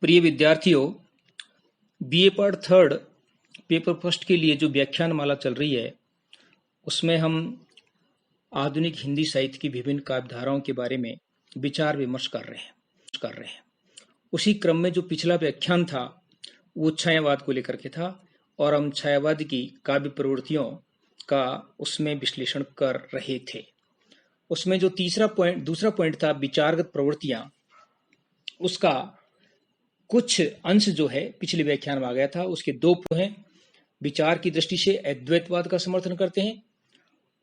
प्रिय विद्यार्थियों, BA part third paper first के लिए जो व्याख्यान माला चल रही है उसमें हम आधुनिक हिंदी साहित्य की विभिन्न काव्यधाराओं के बारे में विचार विमर्श कर रहे हैं। उसी क्रम में जो पिछला व्याख्यान था वो छायावाद को लेकर के था और हम छायावाद की काव्य प्रवृत्तियों का उसमें विश्लेषण कर रहे थे। उसमें जो दूसरा पॉइंट था विचारगत प्रवृत्तियां, उसका कुछ अंश जो है पिछले व्याख्यान में आ गया था। उसके दो हैं, विचार की दृष्टि से अद्वैतवाद का समर्थन करते हैं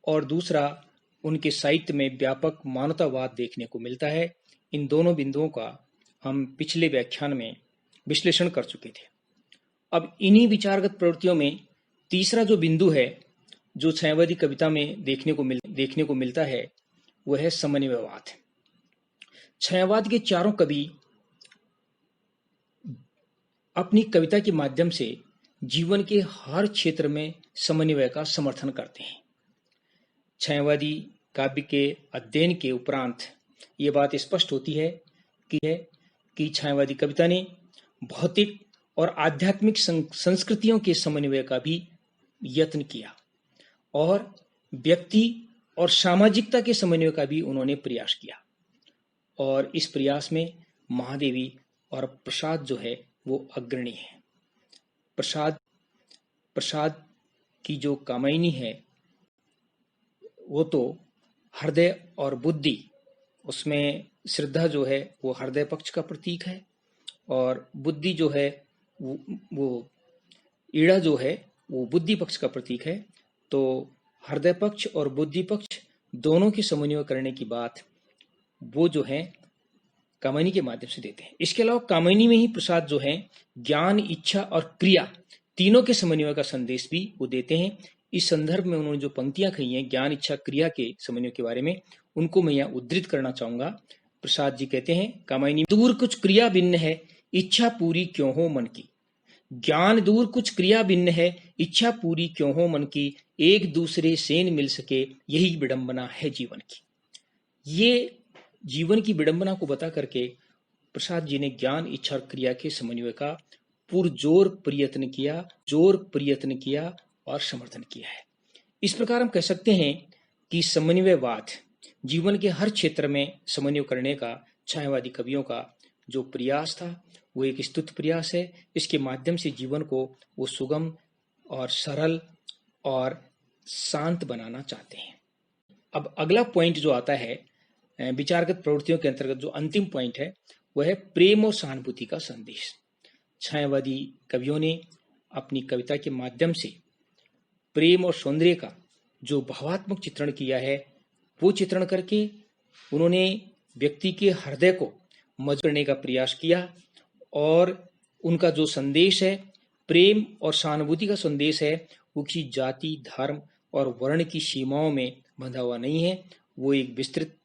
और दूसरा उनके साहित्य में व्यापक मानवतावाद देखने को मिलता है। इन दोनों बिंदुओं का हम पिछले व्याख्यान में विश्लेषण कर चुके थे। अब इन्हीं विचारगत प्रवृत्तियों में तीसरा जो बिंदु है जो छायावादी कविता में देखने को मिलता है वह है समन्वयवाद। छायावाद के चारों कवि अपनी कविता के माध्यम से जीवन के हर क्षेत्र में समन्वय का समर्थन करते हैं। छायावादी काव्य के अध्ययन के उपरांत ये बात स्पष्ट होती है कि छायावादी कविता ने भौतिक और आध्यात्मिक संस्कृतियों के समन्वय का भी यत्न किया और व्यक्ति और सामाजिकता के समन्वय का भी उन्होंने प्रयास किया। और इस प्रयास में महादेवी और प्रसाद जो है वो अग्रणी है। प्रसाद की जो कामायनी है वो तो हृदय और बुद्धि, उसमें श्रद्धा जो है वो हृदय पक्ष का प्रतीक है और बुद्धि जो है वो ईड़ा जो है वो बुद्धि पक्ष का प्रतीक है। तो हृदय पक्ष और बुद्धि पक्ष दोनों की समन्वय करने की बात वो जो है कामायनी के माध्यम से देते हैं। इसके अलावा कामायनी में ही प्रसाद जो है ज्ञान, इच्छा और क्रिया तीनों के समन्वय का संदेश भी वो देते हैं। इस संदर्भ में उन्होंने जो पंक्तियां कही हैं ज्ञान, इच्छा, क्रिया के समन्वय के बारे में, उनको मैं यहाँ उद्धृत करना चाहूंगा। प्रसाद जी कहते हैं कामायनी, दूर कुछ क्रिया भिन्न है, इच्छा पूरी क्यों हो मन की। ज्ञान दूर कुछ क्रिया भिन्न है, इच्छा पूरी क्यों हो मन की। एक दूसरे से न मिल सके, यही विडंबना है जीवन की। ये जीवन की विडंबना को बता करके प्रसाद जी ने ज्ञान, इच्छा और क्रिया के समन्वय का पुरजोर प्रयत्न किया और समर्थन किया है। इस प्रकार हम कह सकते हैं कि समन्वयवाद जीवन के हर क्षेत्र में समन्वय करने का छायावादी कवियों का जो प्रयास था वो एक स्तुत प्रयास है। इसके माध्यम से जीवन को वो सुगम और सरल और शांत बनाना चाहते हैं। अब अगला पॉइंट जो आता है विचारगत प्रवृत्तियों के अंतर्गत, जो अंतिम पॉइंट है वह है प्रेम और सहानुभूति का संदेश। छायावादी कवियों ने अपनी कविता के माध्यम से प्रेम और सौंदर्य का जो भावात्मक चित्रण किया है वो चित्रण करके उन्होंने व्यक्ति के हृदय को मजबूत करने का प्रयास किया और उनका जो संदेश है प्रेम और सहानुभूति का संदेश है वो किसी जाति, धर्म और वर्ण की सीमाओं में बंधा हुआ नहीं है। वो एक विस्तृत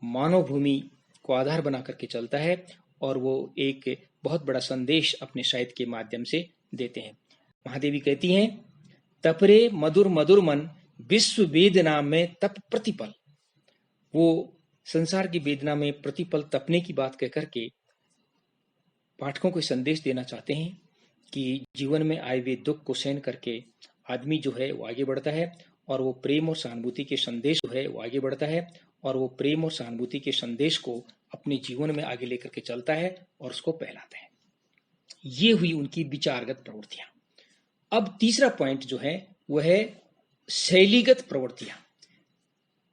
मानव भूमि को आधार बना करके चलता है और वो एक बहुत बड़ा संदेश अपने साहित्य के माध्यम से देते हैं। महादेवी कहती हैं, तपरे मधुर मधुर मन, विश्व वेदना में तप प्रतिपल। वो संसार की वेदना में प्रतिपल तपने की बात कहकर के पाठकों को संदेश देना चाहते हैं कि जीवन में आए हुए दुख को सहन करके आदमी जो है वो आगे बढ़ता है और वो प्रेम और सहानुभूति के संदेश जो है वो आगे बढ़ता है और वो प्रेम और सहानुभूति के संदेश को अपने जीवन में आगे लेकर के चलता है और उसको फैलाता है। ये हुई उनकी विचारगत प्रवृत्तियां। अब तीसरा पॉइंट जो है वह है शैलीगत प्रवृत्तियां।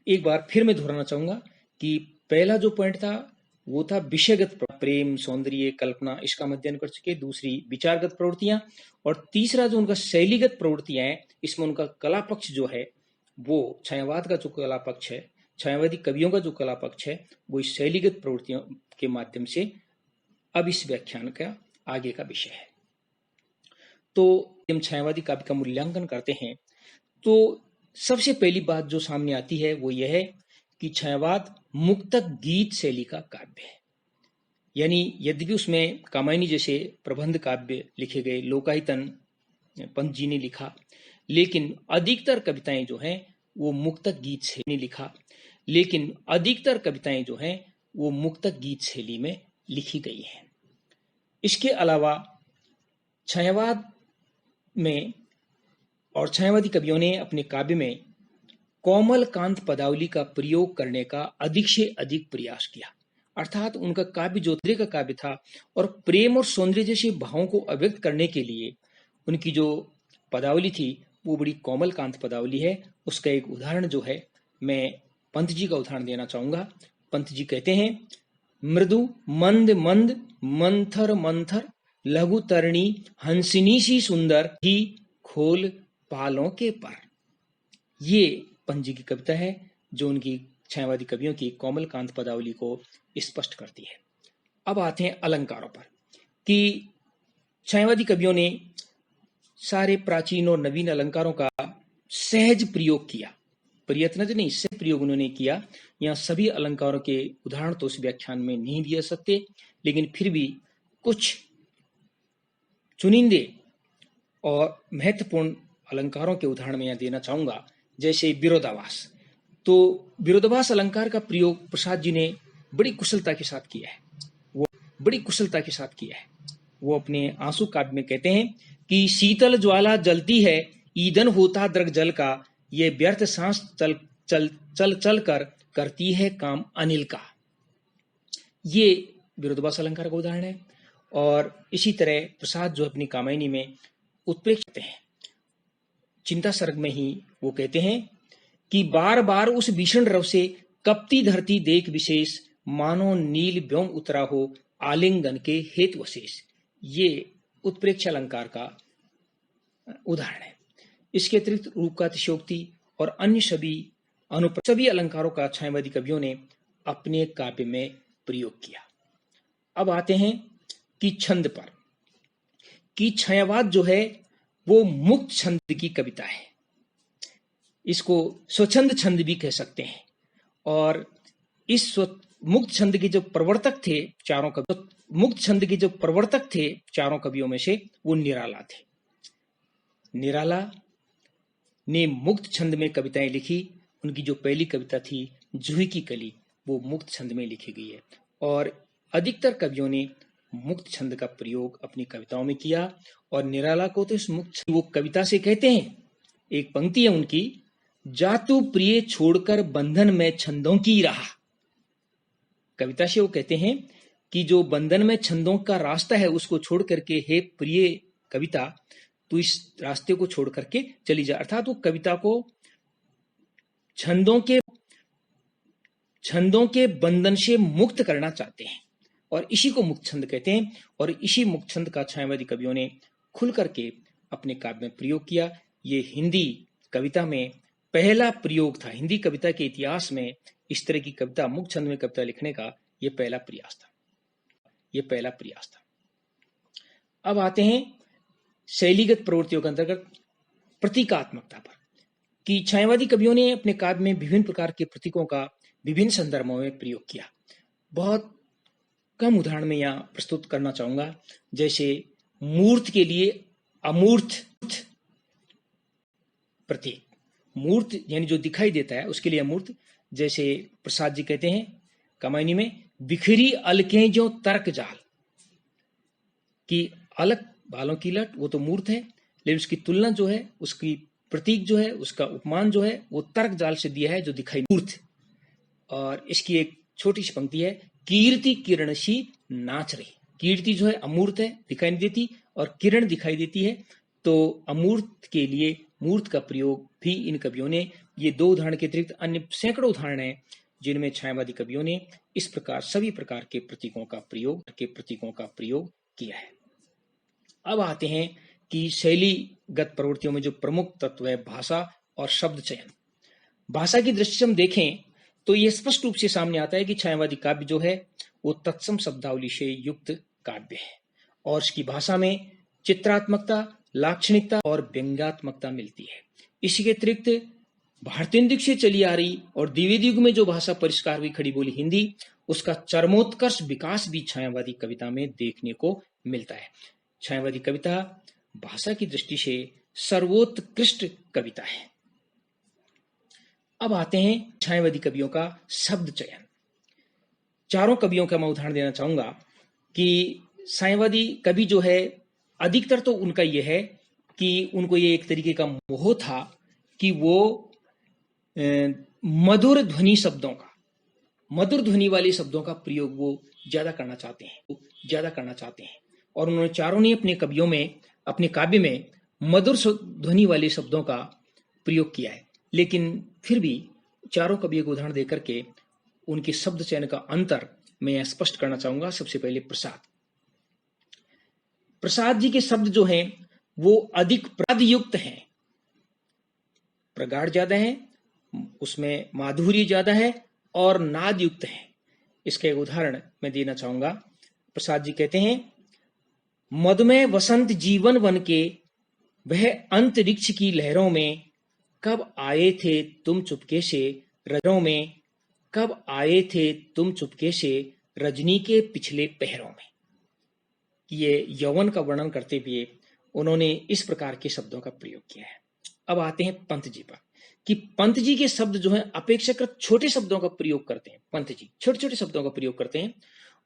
एक बार फिर मैं दोहराना चाहूंगा कि पहला जो पॉइंट था वो था विषयगत, प्रेम, सौंदर्य, कल्पना, इसका अध्ययन कर चुके। दूसरी विचारगत प्रवृत्तियां और तीसरा जो उनका शैलीगत प्रवृत्तियां है, इसमें उनका कला पक्ष जो है वो छायावाद का जो कला पक्ष है, छायावादी कवियों का जो कला पक्ष है वो इस शैलीगत प्रवृत्तियों के माध्यम से अब इस व्याख्यान का आगे का विषय है। तो हम छायावादी काव्य का मूल्यांकन करते हैं तो सबसे पहली बात जो सामने आती है वो यह है कि छायावाद मुक्तक गीत शैली का काव्य है। यानी यद्यपि उसमें कामायनी जैसे प्रबंध काव्य लिखे गए, लोकायतन पंत जी ने लिखा, लेकिन अधिकतर कविताएं जो हैं वो मुक्तक गीत से ने लिखा। लेकिन अधिकतर कविताएं जो हैं वो मुक्तक गीत शैली में लिखी गई हैं। इसके अलावा छायावाद में और छायावादी कवियों ने अपने काव्य में कोमल कांत पदावली का प्रयोग करने का अधिक से अधिक प्रयास किया। अर्थात उनका काव्य जो तरह का काव्य था और प्रेम और सौंदर्य जैसे भावों को अभिव्यक्त करने के लिए उनकी जो पदावली थी वो बड़ी कोमल कांत पदावली है। उसका एक उदाहरण जो है मैं पंत जी का उदाहरण देना चाहूंगा। पंत जी कहते हैं, मृदु मंद मंद मंथर मंथर लघु तरणी हंसिनी सी सुंदर ही खोल पालों के पर। ये पंत जी की कविता है जो उनकी छायावादी कवियों की कोमल कांत पदावली को स्पष्ट करती है। अब आते हैं अलंकारों पर कि छायावादी कवियों ने सारे प्राचीन और नवीन अलंकारों का सहज प्रयोग किया। प्रयत्न नहीं, सहज प्रयोग उन्होंने किया। यहाँ सभी अलंकारों के उदाहरण तो इस व्याख्यान में नहीं दिए सकते, लेकिन फिर भी कुछ चुनिंदे और महत्वपूर्ण अलंकारों के उदाहरण मैं यहाँ देना चाहूंगा। जैसे विरोधाभास, तो विरोधाभास अलंकार का प्रयोग प्रसाद जी ने बड़ी कुशलता के साथ किया है। वो अपने आंसू काव्य में कहते हैं कि शीतल ज्वाला जलती है, ईंधन होता दृग जल का, ये व्यर्थ सांस चल चल चल चल कर करती है काम अनिल का। ये विरोधाभास अलंकार का उदाहरण है। और इसी तरह प्रसाद जो अपनी कामायनी में उत्प्रेक्षित हैं, चिंता सर्ग में ही वो कहते हैं कि बार बार उस भीषण रव से कपती धरती देख विशेष, मानो नील व्योम उतरा हो आलिंगन के हेतु वशेष। ये उत्प्रेक्ष अलंकार का उदाहरण है। इसके अतिरिक्त रूप का अतिशयोक्ति और अन्य सभी अलंकारों का छायावादी कवियों ने अपने काव्य में प्रयोग किया। अब आते हैं कि छंद पर, कि छायावाद जो है वो मुक्त छंद की कविता है। इसको स्वच्छंद छंद भी कह सकते हैं। और इस मुक्त छंद के जो प्रवर्तक थे चारों कवियों में से वो निराला थे। निराला ने मुक्त छंद में कविताएं लिखी। उनकी जो पहली कविता थी जूही की कली, वो मुक्त छंद में लिखी गई है। और अधिकतर कवियों ने मुक्त छंद का प्रयोग अपनी कविताओं में किया। और निराला को तो इस मुक्त छंद वो कविता से कहते हैं, एक पंक्ति है उनकी, जातु प्रिय छोड़कर बंधन में छंदों की राह। कविता से वो कहते हैं कि जो बंधन में छंदों का रास्ता है उसको छोड़ करके, हे प्रिय कविता, तू इस रास्ते को छोड़ करके चली जा। अर्थात वो कविता को छंदों के बंधन से मुक्त करना चाहते हैं और इसी को मुक्त छंद कहते हैं। और इसी मुक्त छंद का छायावादी कवियों ने खुल करके अपने काव्य में प्रयोग किया। ये हिंदी कविता में पहला प्रयोग था। हिंदी कविता के इतिहास में इस तरह की कविता, मुक्त छंद में कविता लिखने का ये पहला प्रयास था। अब आते हैं शैलीगत प्रवृत्तियों के अंतर्गत प्रतीकात्मकता पर, कि छायावादी कवियों ने अपने काव्य में विभिन्न प्रकार के प्रतीकों का विभिन्न संदर्भों में प्रयोग किया। बहुत कम उदाहरण में यहाँ प्रस्तुत करना चाहूंगा। जैसे मूर्त के लिए अमूर्त प्रतीक, मूर्त यानी जो दिखाई देता है उसके लिए अमूर्त। जैसे प्रसाद जी कहते हैं कामायनी में, बिखरी अलकें जो तर्क जाल, कि अलग बालों की लट वो तो मूर्त है, लेकिन उसकी तुलना जो है, उसकी प्रतीक जो है, उसका उपमान जो है वो तर्क जाल से दिया है जो दिखाई मूर्त। और इसकी एक छोटी सी पंक्ति है, कीर्ति किरण सी नाच रही। कीर्ति जो है अमूर्त है, दिखाई नहीं देती, और किरण दिखाई देती है। तो अमूर्त के लिए मूर्त का प्रयोग भी इन कवियों ने, ये दो उदाहरण के अतिरिक्त अन्य सैकड़ों उदाहरण हैं जिनमें छायावादी कवियों ने इस प्रकार सभी प्रकार के प्रतीकों का प्रयोग किया है। अब आते हैं कि शैलीगत प्रवृत्तियों में जो प्रमुख तत्व है भाषा और शब्द चयन। भाषा की दृष्टि से हम देखें तो यह स्पष्ट रूप से सामने आता है कि छायावादी काव्य जो है वो तत्सम शब्दावली से युक्त काव्य है और इसकी भाषा में चित्रात्मकता, लाक्षणिकता और व्यंग्यात्मकता मिलती है। इसके अतिरिक्त भारतेंदु से चली आ रही और द्विवेदी युग में जो भाषा परिष्कार हुई खड़ी बोली हिंदी, उसका चरमोत्कर्ष विकास भी छायावादी कविता में देखने को मिलता है। छायावादी कविता भाषा की दृष्टि से सर्वोत्कृष्ट कविता है। अब आते हैं छायावादी कवियों का शब्द चयन। चारों कवियों का मैं उदाहरण देना चाहूंगा कि छायावादी कवि जो है, अधिकतर तो उनका यह है कि उनको ये एक तरीके का मोह था कि वो मधुर ध्वनि शब्दों का, मधुर ध्वनि वाले शब्दों का प्रयोग वो ज्यादा करना चाहते हैं। और उन्होंने चारों ने अपने कवियों में, अपने काव्य में मधुर ध्वनि वाले शब्दों का प्रयोग किया है। लेकिन फिर भी चारों कवियों को उदाहरण देकर के उनके शब्द चयन का अंतर मैं स्पष्ट करना चाहूंगा। सबसे पहले प्रसाद जी के शब्द जो हैं वो अधिक प्रद युक्त हैं, प्रगाढ़ ज्यादा है, उसमें माधुर्य ज्यादा है और नाद युक्त है। इसका एक उदाहरण मैं देना चाहूंगा। प्रसाद जी कहते हैं, मधुमेह वसंत जीवन वन के वह अंतरिक्ष की लहरों में कब आए थे तुम चुपके से, रजों में कब आए थे तुम चुपके से, रजनी के पिछले पहरों में। ये यौवन का वर्णन करते हुए उन्होंने इस प्रकार के शब्दों का प्रयोग किया है। अब आते हैं पंत जी पर, कि पंत जी के शब्द जो है अपेक्षाकृत छोटे शब्दों का प्रयोग करते हैं। पंत जी छोटे छोटे शब्दों का प्रयोग करते हैं।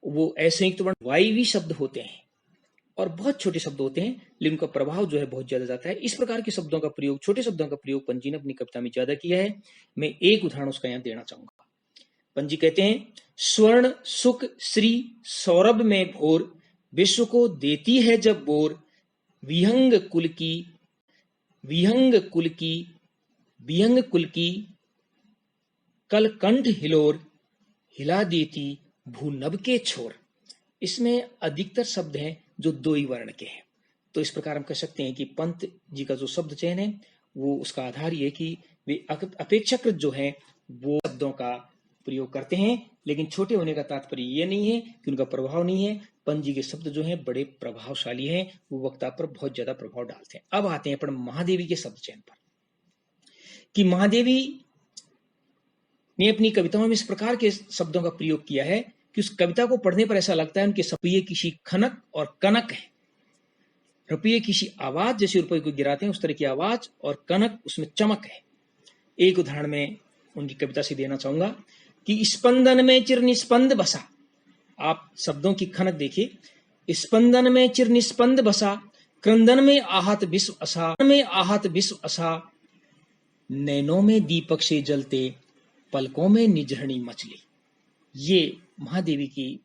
वो असंयुक्त वर्ण वायवी शब्द होते हैं और बहुत छोटे शब्द होते हैं, लेकिन उनका प्रभाव जो है बहुत ज्यादा जाता है। इस प्रकार के शब्दों का प्रयोग, छोटे शब्दों का प्रयोग पंत जी ने अपनी कविता में ज्यादा किया है। मैं एक उदाहरण उसका यहाँ देना चाहूंगा। पंत जी कहते हैं, स्वर्ण सुख श्री सौरभ में भोर, विश्व को देती है जब बोर, विहंग कुल की कलकंठ हिलोर, हिला देती भूनभ के छोर। इसमें अधिकतर शब्द हैं जो दो ही वर्ण के हैं। तो इस प्रकार हम कह सकते हैं कि पंत जी का जो शब्द चयन है वो, उसका आधार ये कि वे अपेक्षाकृत जो है वो शब्दों का प्रयोग करते हैं, लेकिन छोटे होने का तात्पर्य ये नहीं है कि उनका प्रभाव नहीं है। पंत जी के शब्द जो हैं बड़े प्रभावशाली हैं, वो वक्ता पर बहुत ज्यादा प्रभाव डालते हैं। अब आते हैं अपन महादेवी के शब्द चयन पर, कि महादेवी ने अपनी कविताओं में इस प्रकार के शब्दों का प्रयोग किया है कि उस कविता को पढ़ने पर ऐसा लगता है उनके रुपये किसी खनक और कनक है। रुपये किसी आवाज, जैसे रुपये को गिराते हैं उस तरह की आवाज, और कनक उसमें चमक है। एक उदाहरण में उनकी कविता से देना चाहूंगा कि स्पंदन में चिर निस्पंद बसा। आप शब्दों की खनक देखिए। स्पंदन में चिर निस्पंद बसा, क्रंदन में आहत विश्व असा, नैनों में दीपक से जलते, पलकों में निजहनी मछली। ये महादेवी की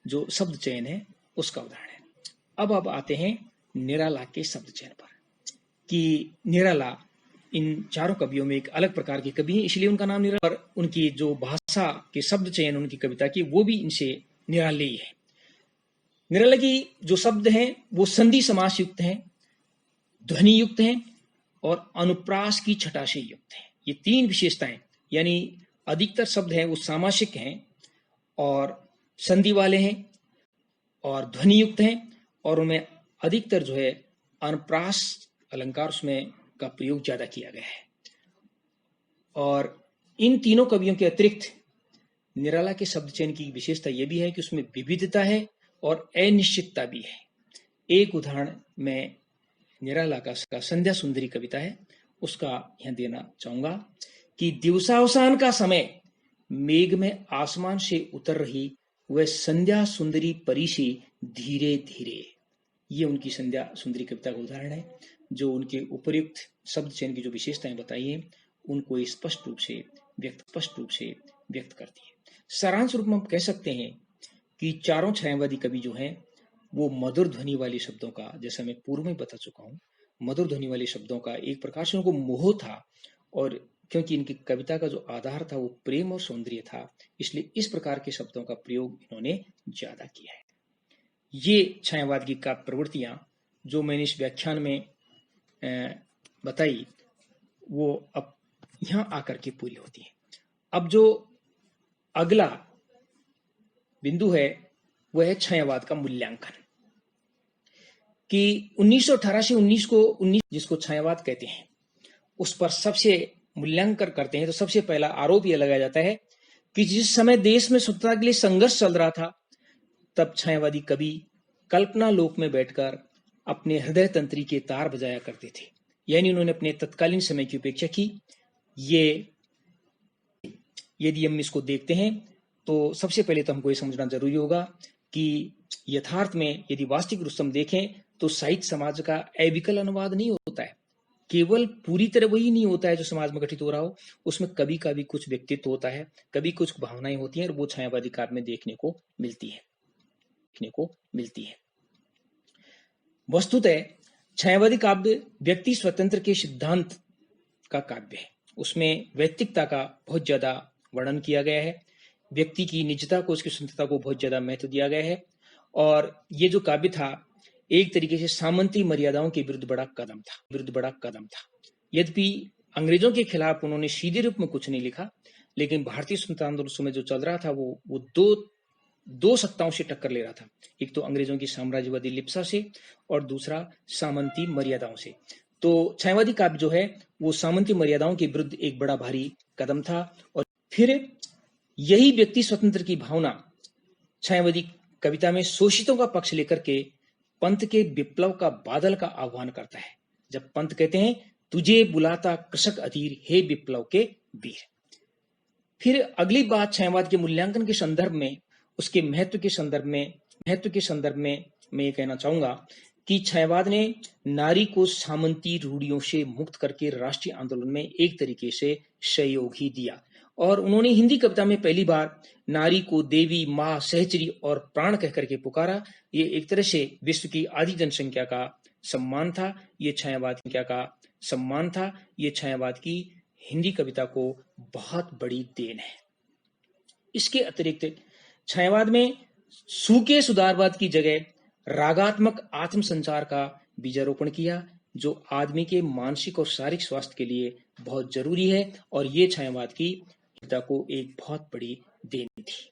जो शब्द चयन है उसका उदाहरण है। अब आते हैं निराला के शब्द चयन पर, कि निराला इन चारों कवियों में एक अलग प्रकार के कवि हैं, इसलिए उनका नाम निराला। और उनकी जो भाषा के शब्द चयन उनकी कविता की, वो भी इनसे निराले ही है। निराला की जो शब्द हैं वो संधि समास युक्त हैं, ध्वनि युक्त हैं और अनुप्रास की छटा से युक्त हैं। ये तीन विशेषताएं, यानी अधिकतर शब्द हैं वो सामासिक हैं और संधि वाले हैं और ध्वनि युक्त हैं, और उनमें अधिकतर जो है अनुप्रास अलंकार उसमें का प्रयोग ज्यादा किया गया है। और इन तीनों कवियों के अतिरिक्त निराला के शब्द चयन की विशेषता यह भी है कि उसमें विविधता है और अनिश्चितता भी है। एक उदाहरण मैं निराला का संध्या सुंदरी कविता है उसका यहां देना चाहूंगा, कि दिवसावसान का समय, मेघ में आसमान से उतर रही वह संध्या सुंदरी परिशी धीरे धीरे। ये उनकी संध्या सुंदरी कविता का उदाहरण है, जो उनके उपयुक्त शब्द चयन की जो विशेषताएं बताई है उनको स्पष्ट रूप से व्यक्त करती है। सारांश रूप में हम कह सकते हैं कि चारों छायावादी कवि जो हैं वो मधुर ध्वनि वाले शब्दों का, जैसा मैं पूर्व में बता चुका हूं, मधुर ध्वनि वाले शब्दों का एक प्रकार से उनको मोह था, और क्योंकि इनकी कविता का जो आधार था वो प्रेम और सौंदर्य था, इसलिए इस प्रकार के शब्दों का प्रयोग इन्होंने ज्यादा किया है। ये छायावाद की काव्य प्रवृत्तियां जो मैंने इस व्याख्यान में बताई वो अब यहां आकर के पूरी होती है। अब जो अगला बिंदु है वह है छायावाद का मूल्यांकन, कि 1918 से 19 जिसको छायावाद कहते हैं उस पर सबसे मूल्यांकन करते हैं तो सबसे पहला आरोप यह लगाया जाता है कि जिस समय देश में स्वतंत्रता के लिए संघर्ष चल रहा था तब छायावादी कवि कल्पना लोक में बैठकर अपने हृदय तंत्री के तार बजाया करते थे। यानी उन्होंने अपने तत्कालीन समय की उपेक्षा की। ये यदि हम इसको देखते हैं तो सबसे पहले तो हमको ये समझना जरूरी होगा कि यथार्थ में यदि वास्तविक रूप से हम देखें तो साहित्य समाज का अविकल अनुवाद नहीं होता है। केवल पूरी तरह वही नहीं होता है जो समाज में घटित हो रहा हो, उसमें कभी कभी कुछ व्यक्तित्व होता है, कभी कुछ भावनाएं होती हैं और वो छायावादी काव्य में देखने को मिलती है। वस्तुतः छायावादी काव्य व्यक्ति स्वतंत्र के सिद्धांत का काव्य है। उसमें व्यक्तिकता का बहुत ज्यादा वर्णन किया गया है, व्यक्ति की निजता को, उसकी स्वतंत्रता को बहुत ज्यादा महत्व दिया गया है। और ये जो काव्य था एक तरीके से सामंती मर्यादाओं के विरुद्ध बड़ा कदम था। यद्यपि अंग्रेजों के खिलाफ उन्होंने सीधे रूप में कुछ नहीं लिखा, लेकिन भारतीय स्वतंत्रता आंदोलन उस समय जो चल रहा था वो दो सत्ताओं से टक्कर ले रहा था। एक तो अंग्रेजों की साम्राज्यवादी लिप्सा से और दूसरा सामंती मर्यादाओं से। तो छायावादी काव्य जो है वो सामंती मर्यादाओं के विरुद्ध एक बड़ा भारी कदम था। और फिर यही व्यक्ति स्वतंत्र की भावना छायावादी कविता में शोषितों का पक्ष लेकर के पंत के विप्लव का बादल का आह्वान करता है। जब पंत कहते हैं तुझे बुलाता कृषक अधीर, हे विप्लव के वीर। फिर अगली बात छायावाद के मूल्यांकन के संदर्भ में, उसके महत्व के संदर्भ में मैं ये कहना चाहूंगा कि छायावाद ने नारी को सामंती रूढ़ियों से मुक्त करके राष्ट्रीय आंदोलन में एक तरीके से सहयोग ही दिया। और उन्होंने हिंदी कविता में पहली बार नारी को देवी, माँ, सहचरी और प्राण कहकर के पुकारा। ये एक तरह से विश्व की आधी जनसंख्या का सम्मान था। ये छायावाद की हिंदी कविता को बहुत बड़ी देन है। इसके अतिरिक्त छायावाद में सूखे सुधारवाद की जगह रागात्मक आत्मसंचार का बीजारोपण किया, जो आदमी के मानसिक और शारीरिक स्वास्थ्य के लिए बहुत जरूरी है। और ये छायावाद की कविता को एक बहुत बड़ी देन थी।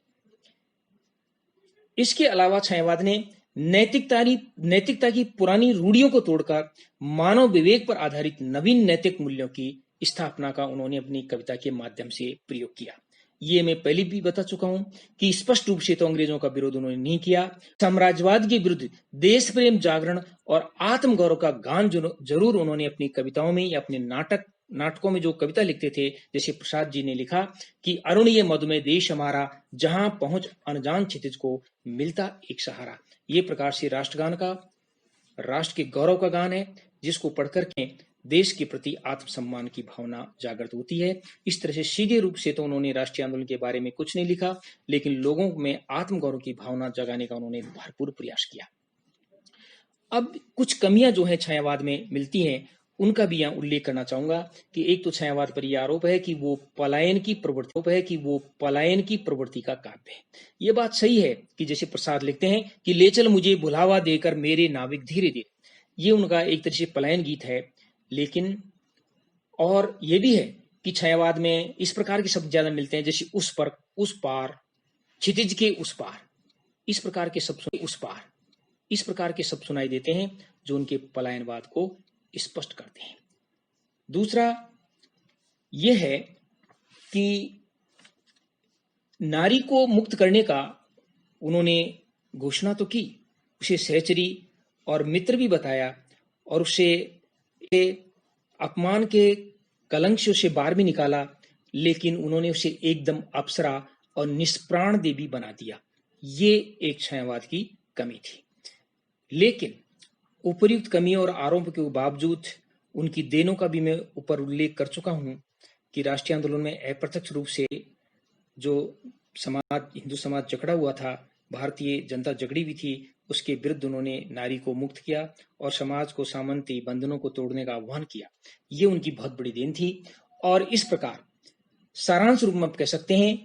इसके अलावा छायावाद ने नैतिकता की पुरानी रूढ़ियों को तोड़कर मानव विवेक पर आधारित नवीन नैतिक मूल्यों की स्थापना का उन्होंने अपनी कविता के माध्यम से प्रयोग किया। ये मैं पहले भी बता चुका हूं कि स्पष्ट रूप से तो अंग्रेजों का विरोध उन्होंने नहीं किया। साम्राज्यवाद के विरुद्ध देश प्रेम, जागरण और आत्मगौरव का गान जरूर उन्होंने अपनी कविताओं में या अपने नाटकों में जो कविता लिखते थे, जैसे प्रसाद जी ने लिखा कि अरुण ये मधुमेह देश हमारा, जहां पहुंच अनजान क्षितिज को मिलता एक सहारा। ये प्रकार से राष्ट्र के गौरव का गान है, जिसको पढ़कर के देश के प्रति आत्मसम्मान की भावना जागृत होती है। इस तरह से सीधे रूप से तो उन्होंने राष्ट्रीय आंदोलन के बारे में कुछ नहीं लिखा, लेकिन लोगों में आत्मगौरव की भावना जगाने का उन्होंने भरपूर प्रयास किया। अब कुछ कमियां जो है छायावाद में मिलती हैं, उनका भी यहाँ उल्लेख करना चाहूंगा कि एक तो छायावाद पर यह आरोप है कि वो पलायन की प्रवृत्ति का काव्य है। ये बात सही है कि जैसे प्रसाद लिखते हैं कि ले चल मुझे बुलावा देकर मेरे नाविक धीरे धीरे, ये उनका एक तरह से पलायन गीत है। लेकिन और ये भी है कि छायावाद में इस प्रकार के शब्द ज्यादा मिलते हैं, जैसे उस पर, उस पार, क्षितिज के उस पार, इस प्रकार के शब्द सुनाई देते हैं जो उनके पलायनवाद को स्पष्ट करते हैं। दूसरा यह है कि नारी को मुक्त करने का उन्होंने घोषणा तो की, उसे सहचरी और मित्र भी बताया और उसे अपमान के कलंक से उसे बाहर भी निकाला, लेकिन उन्होंने उसे एकदम अप्सरा और निष्प्राण देवी बना दिया। ये एक छायावाद की कमी थी। लेकिन उपर्युक्त कमी और आरोप के बावजूद उनकी देनों का भी मैं ऊपर उल्लेख कर चुका हूं कि राष्ट्रीय आंदोलन में अप्रत्यक्ष रूप से जो हिंदू समाज जकड़ा हुआ था, भारतीय जनता जकड़ी हुई थी, उसके विरुद्ध उन्होंने नारी को मुक्त किया और समाज को सामंती बंधनों को तोड़ने का आह्वान किया। ये उनकी बहुत बड़ी देन थी। और इस प्रकार सारांश रूप में आप कह सकते हैं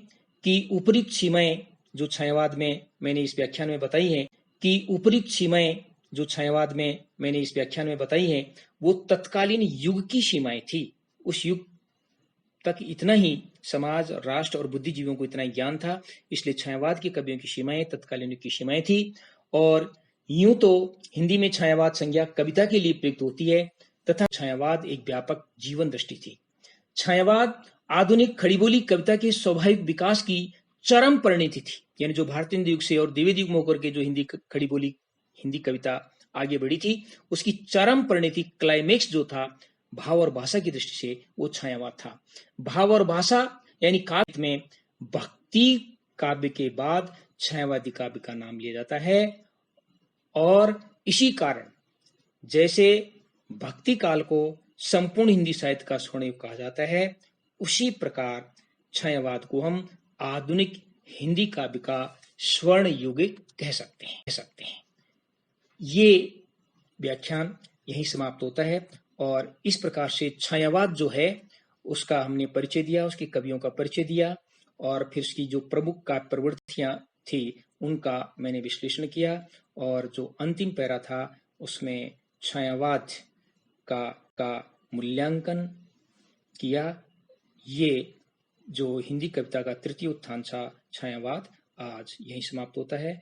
कि उपर्युक्त सीमाएं जो छायावाद में मैंने इस व्याख्यान में बताई हैं, वो तत्कालीन युग की सीमाएं थी। उस युग तक इतना ही समाज, राष्ट्र और बुद्धिजीवियों को इतना ज्ञान था, इसलिए छायावाद के कवियों की सीमाएं तत्कालीन युग की सीमाएं थी। और यूं तो हिंदी में छायावाद संज्ञा कविता के लिए प्रयुक्त होती है, तथा छायावाद एक व्यापक जीवन दृष्टि थी। छायावाद आधुनिक खड़ीबोली कविता के स्वाभाविक विकास की चरम परिणति थी। यानी जो भारतीय युग से और द्विवेदी युग में होकर के जो हिंदी कविता आगे बढ़ी थी, उसकी चरम परिणति, क्लाइमेक्स जो था भाव और भाषा की दृष्टि से, वो छायावाद था। भाव और भाषा यानी काव्य में भक्ति काव्य के बाद छायावादी काव्य का नाम लिया जाता है। और इसी कारण जैसे भक्ति काल को संपूर्ण हिंदी साहित्य का स्वर्ण युग कहा जाता है, उसी प्रकार छायावाद को हम आधुनिक हिंदी काव्य का स्वर्ण युग कह सकते हैं। ये व्याख्यान यहीं समाप्त होता है और इस प्रकार से छायावाद जो है उसका हमने परिचय दिया, उसके कवियों का परिचय दिया और फिर उसकी जो प्रमुख काव्य प्रवृत्तियां थी उनका मैंने विश्लेषण किया और जो अंतिम पैरा था उसमें छायावाद का मूल्यांकन किया। ये जो हिंदी कविता का तृतीय उत्थान था छायावाद, आज यहीं समाप्त होता है।